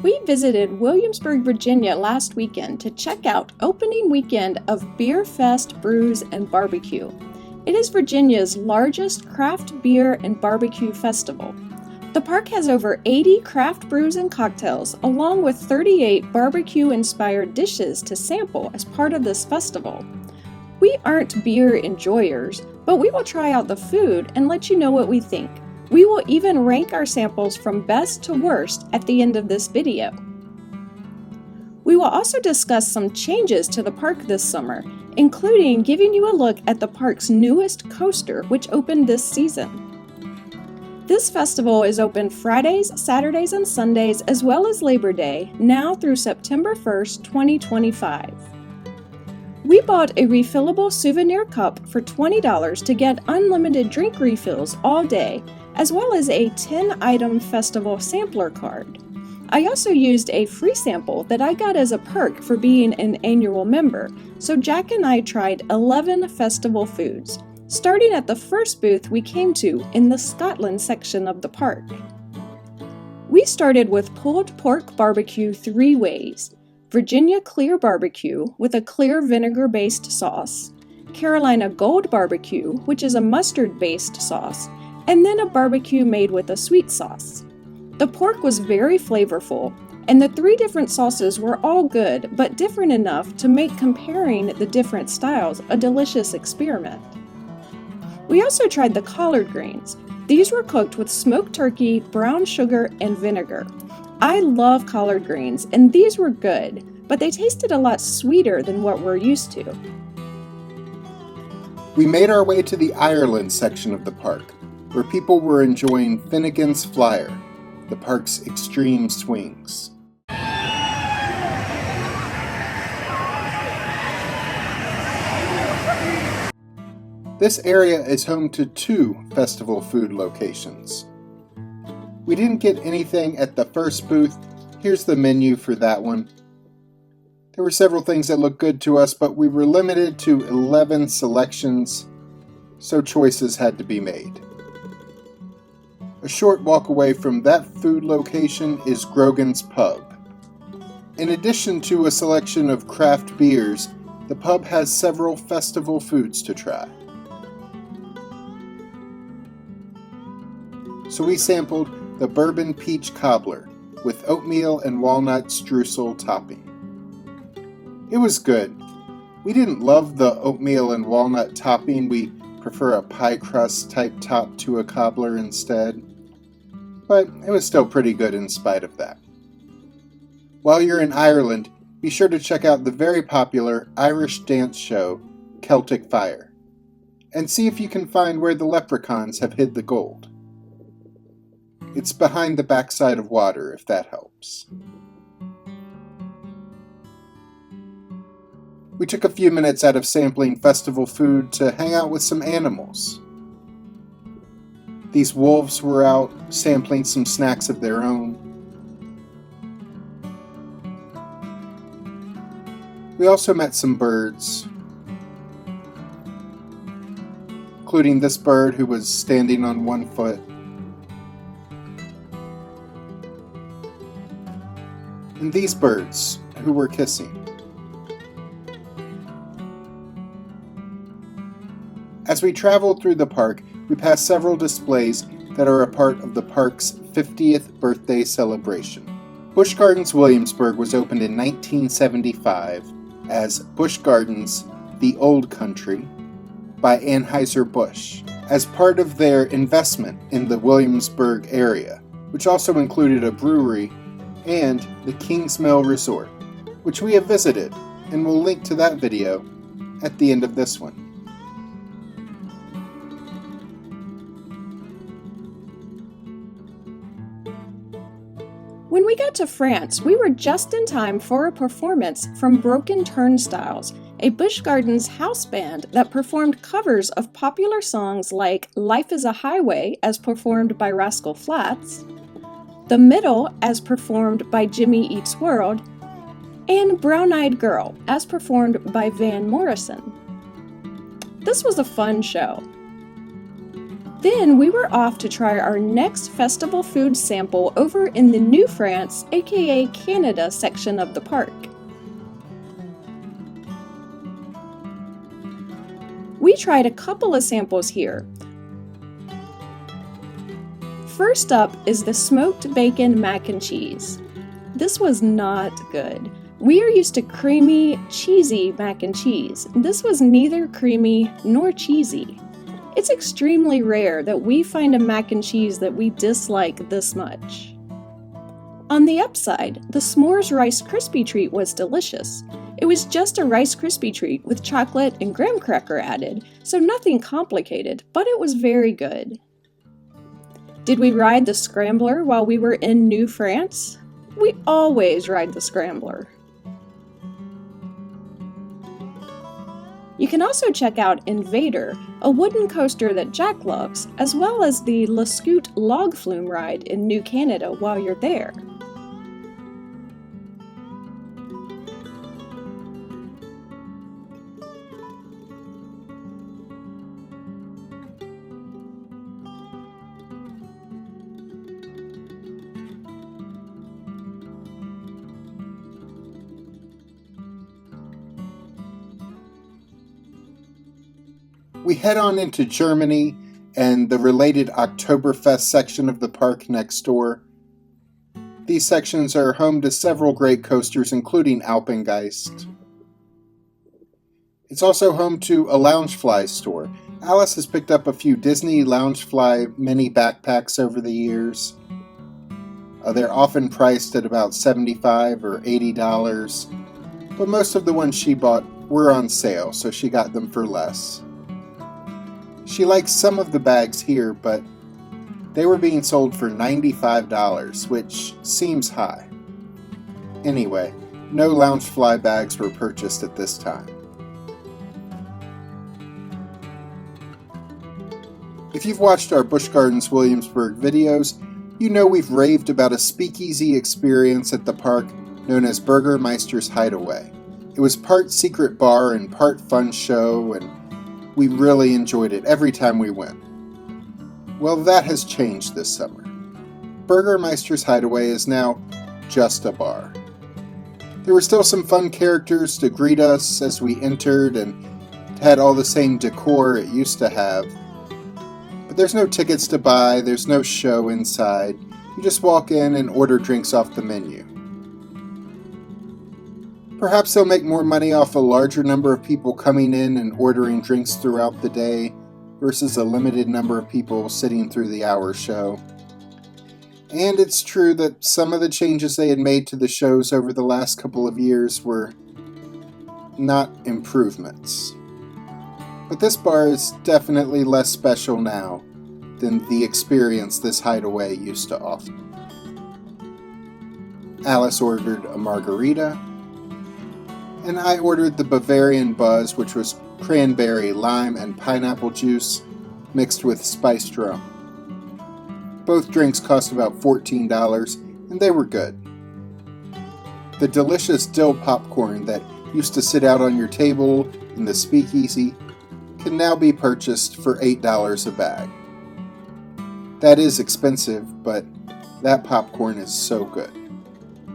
We visited Williamsburg, Virginia last weekend to check out opening weekend of Beer Fest, Brews, and BBQ. It is Virginia's largest craft beer and barbecue festival. The park has over 80 craft brews and cocktails, along with 38 barbecue-inspired dishes to sample as part of this festival. We aren't beer enjoyers, but we will try out the food and let you know what we think. We will even rank our samples from best to worst at the end of this video. We will also discuss some changes to the park this summer, including giving you a look at the park's newest coaster, which opened this season. This festival is open Fridays, Saturdays, and Sundays, as well as Labor Day, now through September 1st, 2025. We bought a refillable souvenir cup for $20 to get unlimited drink refills all day, as well as a 10-item festival sampler card. I also used a free sample that I got as a perk for being an annual member, so Jack and I tried 11 festival foods, starting at the first booth we came to in the Scotland section of the park. We started with pulled pork barbecue 3 ways: Virginia clear barbecue with a clear vinegar-based sauce, Carolina gold barbecue, which is a mustard-based sauce, and then a barbecue made with a sweet sauce. The pork was very flavorful, and the 3 different sauces were all good, but different enough to make comparing the different styles a delicious experiment. We also tried the collard greens. These were cooked with smoked turkey, brown sugar, and vinegar. I love collard greens, and these were good, but they tasted a lot sweeter than what we're used to. We made our way to the Ireland section of the park, where people were enjoying Finnegan's Flyer, the park's extreme swings. This area is home to 2 festival food locations. We didn't get anything at the first booth. Here's the menu for that one. There were several things that looked good to us, but we were limited to 11 selections, so choices had to be made. A short walk away from that food location is Grogan's Pub. In addition to a selection of craft beers, the pub has several festival foods to try. So we sampled the bourbon peach cobbler with oatmeal and walnut streusel topping. It was good. We didn't love the oatmeal and walnut topping. We prefer a pie crust type top to a cobbler instead. But it was still pretty good in spite of that. While you're in Ireland, be sure to check out the very popular Irish dance show, Celtic Fire, and see if you can find where the leprechauns have hid the gold. It's behind the backside of water, if that helps. We took a few minutes out of sampling festival food to hang out with some animals. These wolves were out sampling some snacks of their own. We also met some birds, including this bird who was standing on one foot. And these birds who were kissing. As we traveled through the park, we passed several displays that are a part of the park's 50th birthday celebration. Busch Gardens Williamsburg was opened in 1975 as Busch Gardens, the Old Country, by Anheuser-Busch, as part of their investment in the Williamsburg area, which also included a brewery and the Kings Mill Resort, which we have visited, and we'll link to that video at the end of this one. When we got to France, we were just in time for a performance from Broken Turnstiles, a Busch Gardens house band that performed covers of popular songs like Life is a Highway, as performed by Rascal Flatts, The Middle, as performed by Jimmy Eats World, and Brown Eyed Girl, as performed by Van Morrison. This was a fun show. Then we were off to try our next festival food sample over in the New France, aka Canada section of the park. We tried a couple of samples here. First up is the smoked bacon mac and cheese. This was not good. We are used to creamy, cheesy mac and cheese. This was neither creamy nor cheesy. It's extremely rare that we find a mac and cheese that we dislike this much. On the upside, the s'mores Rice Krispie treat was delicious. It was just a Rice Krispie treat with chocolate and graham cracker added, so nothing complicated, but it was very good. Did we ride the Scrambler while we were in New France? We always ride the Scrambler. You can also check out Invader, a wooden coaster that Jack loves, as well as the Le Scoot log flume ride in New Canada while you're there. We head on into Germany and the related Oktoberfest section of the park next door. These sections are home to several great coasters, including Alpengeist. It's also home to a Loungefly store. Alice has picked up a few Disney Loungefly mini backpacks over the years. They're often priced at about $75 or $80, but most of the ones she bought were on sale, so she got them for less. She likes some of the bags here, but they were being sold for $95, which seems high. Anyway, no Loungefly bags were purchased at this time. If you've watched our Busch Gardens Williamsburg videos, you know we've raved about a speakeasy experience at the park known as Burgermeister's Hideaway. It was part secret bar and part fun show, and we really enjoyed it every time we went. Well, that has changed this summer. Burgermeister's Hideaway is now just a bar. There were still some fun characters to greet us as we entered, and it had all the same decor it used to have. But there's no tickets to buy, there's no show inside. You just walk in and order drinks off the menu. Perhaps they'll make more money off a larger number of people coming in and ordering drinks throughout the day versus a limited number of people sitting through the hour show. And it's true that some of the changes they had made to the shows over the last couple of years were not improvements. But this bar is definitely less special now than the experience this hideaway used to offer. Alice ordered a margarita, and I ordered the Bavarian Buzz, which was cranberry, lime, and pineapple juice mixed with spiced rum. Both drinks cost about $14, and they were good. The delicious dill popcorn that used to sit out on your table in the speakeasy can now be purchased for $8 a bag. That is expensive, but that popcorn is so good.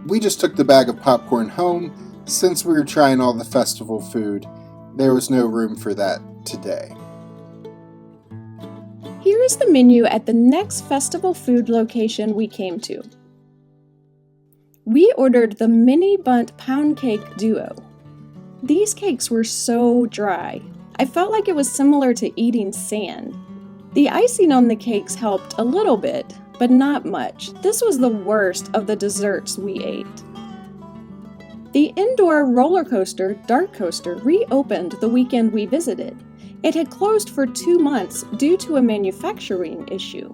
We just took the bag of popcorn home. Since we were trying all the festival food, there was no room for that today. Here is the menu at the next festival food location we came to. We ordered the Mini Bunt Pound Cake Duo. These cakes were so dry. I felt like it was similar to eating sand. The icing on the cakes helped a little bit, but not much. This was the worst of the desserts we ate. The indoor roller coaster, Dart Coaster, reopened the weekend we visited. It had closed for 2 months due to a manufacturing issue.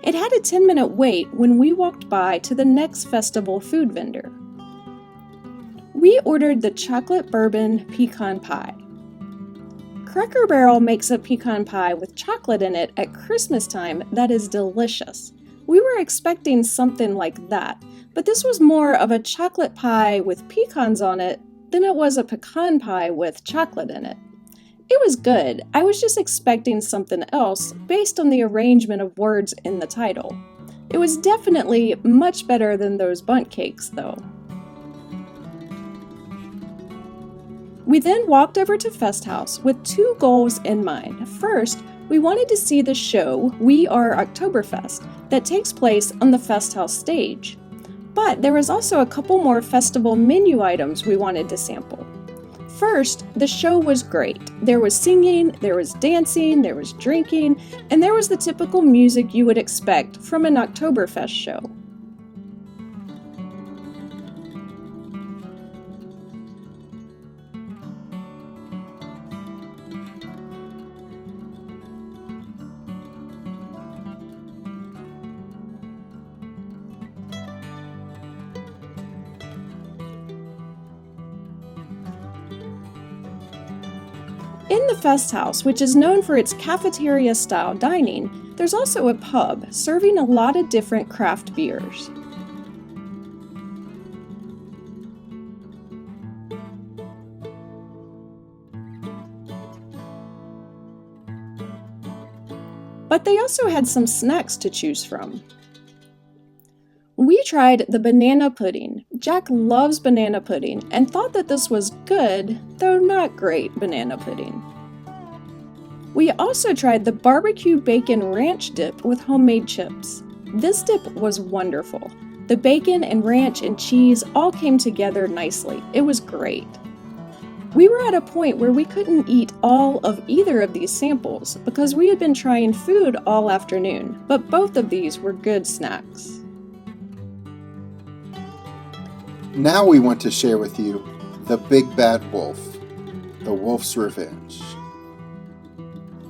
It had a 10-minute wait when we walked by to the next festival food vendor. We ordered the chocolate bourbon pecan pie. Cracker Barrel makes a pecan pie with chocolate in it at Christmas time that is delicious. We were expecting something like that, but this was more of a chocolate pie with pecans on it than it was a pecan pie with chocolate in it. It was good. I was just expecting something else based on the arrangement of words in the title. It was definitely much better than those bundt cakes, though. We then walked over to Fest House with two goals in mind. First, we wanted to see the show We Are Oktoberfest that takes place on the Fest House stage. But there was also a couple more festival menu items we wanted to sample. First, the show was great. There was singing, there was dancing, there was drinking, and there was the typical music you would expect from an Oktoberfest show. In the Fest House, which is known for its cafeteria-style dining, there's also a pub serving a lot of different craft beers. But they also had some snacks to choose from. We tried the banana pudding. Jack loves banana pudding and thought that this was good, though not great, banana pudding. We also tried the barbecue bacon ranch dip with homemade chips. This dip was wonderful. The bacon and ranch and cheese all came together nicely. It was great. We were at a point where we couldn't eat all of either of these samples because we had been trying food all afternoon, but both of these were good snacks. Now we want to share with you the Big Bad Wolf, the Wolf's Revenge.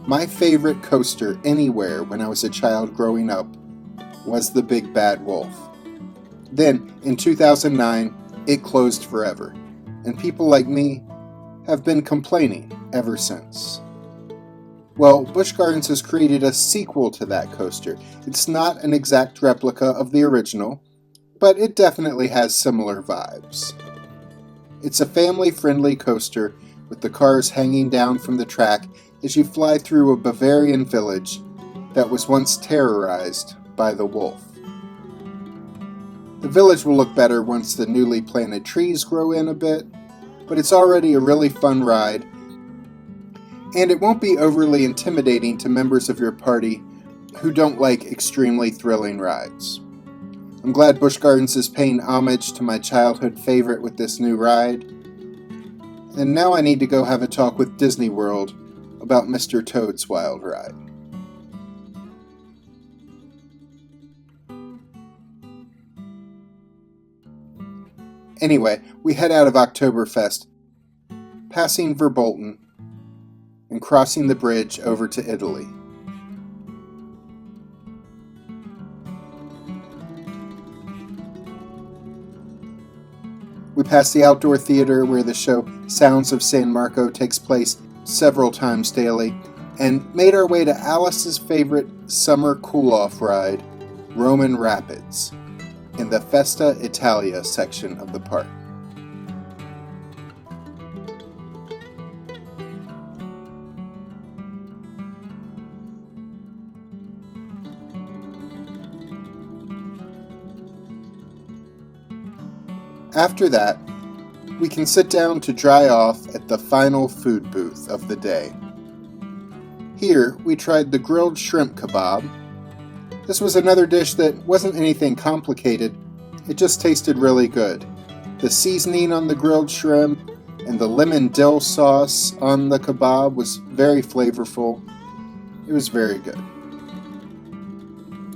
My favorite coaster anywhere when I was a child growing up was the Big Bad Wolf. Then, in 2009, it closed forever, and people like me have been complaining ever since. Well, Busch Gardens has created a sequel to that coaster. It's not an exact replica of the original, but it definitely has similar vibes. It's a family-friendly coaster with the cars hanging down from the track as you fly through a Bavarian village that was once terrorized by the wolf. The village will look better once the newly planted trees grow in a bit, but it's already a really fun ride, and it won't be overly intimidating to members of your party who don't like extremely thrilling rides. I'm glad Busch Gardens is paying homage to my childhood favorite with this new ride. And now I need to go have a talk with Disney World about Mr. Toad's Wild Ride. Anyway, we head out of Oktoberfest, passing Verbolten, and crossing the bridge over to Italy. We passed the outdoor theater where the show Sounds of San Marco takes place several times daily, and made our way to Alice's favorite summer cool-off ride, Roman Rapids, in the Festa Italia section of the park. After that, we can sit down to dry off at the final food booth of the day. Here, we tried the grilled shrimp kebab. This was another dish that wasn't anything complicated, it just tasted really good. The seasoning on the grilled shrimp and the lemon dill sauce on the kebab was very flavorful. It was very good.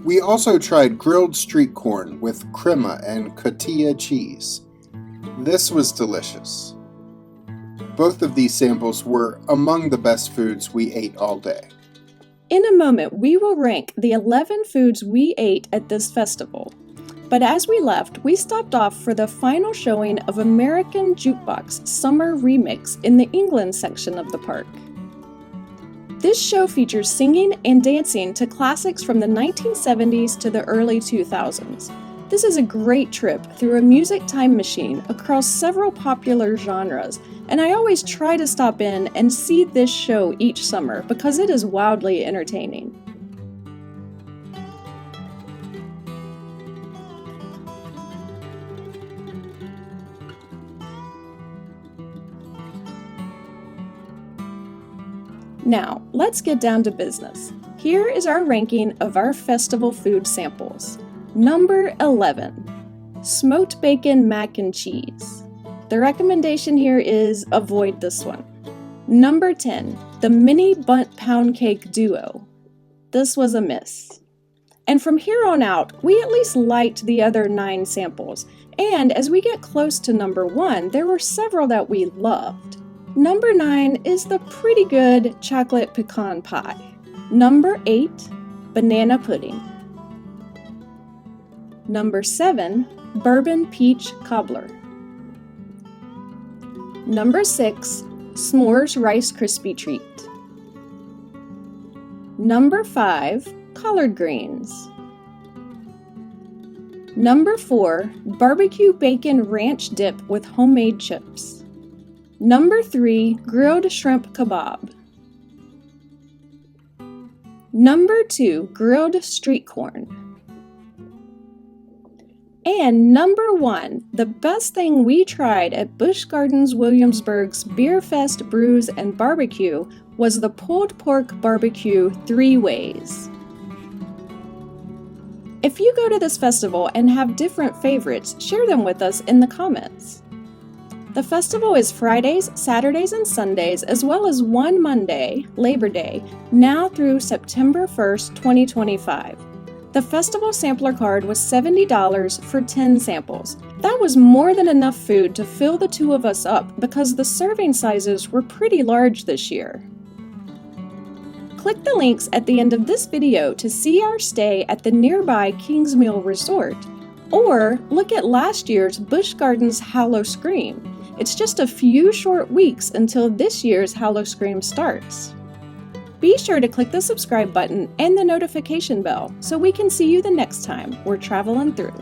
We also tried grilled street corn with crema and cotija cheese. This was delicious. Both of these samples were among the best foods we ate all day. In a moment, we will rank the 11 foods we ate at this festival. But as we left, we stopped off for the final showing of American Jukebox Summer Remix in the England section of the park. This show features singing and dancing to classics from the 1970s to the early 2000s. This is a great trip through a music time machine across several popular genres, and I always try to stop in and see this show each summer because it is wildly entertaining. Now, let's get down to business. Here is our ranking of our festival food samples. Number 11, smoked bacon mac and cheese. The recommendation here is avoid this one. Number 10, the mini bundt pound cake duo. This was a miss. And from here on out, we at least liked the other 9 samples. And as we get close to number 1, there were several that we loved. Number 9 is the pretty good chocolate pecan pie. Number 8, banana pudding. Number 7, bourbon peach cobbler. Number 6, s'mores Rice Krispie treat. Number 5, collard greens. Number 4, barbecue bacon ranch dip with homemade chips. Number 3, grilled shrimp kebab. Number 2, grilled street corn. And number 1, the best thing we tried at Busch Gardens Williamsburg's Beer Fest, Brews, and Barbecue was the pulled pork barbecue 3 ways. If you go to this festival and have different favorites, share them with us in the comments. The festival is Fridays, Saturdays, and Sundays, as well as one Monday, Labor Day, now through September 1st, 2025. The festival sampler card was $70 for 10 samples. That was more than enough food to fill the 2 of us up because the serving sizes were pretty large this year. Click the links at the end of this video to see our stay at the nearby Kingsmill Resort, or look at last year's Busch Gardens Hallowscream. It's just a few short weeks until this year's Hallowscream starts. Be sure to click the subscribe button and the notification bell so we can see you the next time we're traveling through.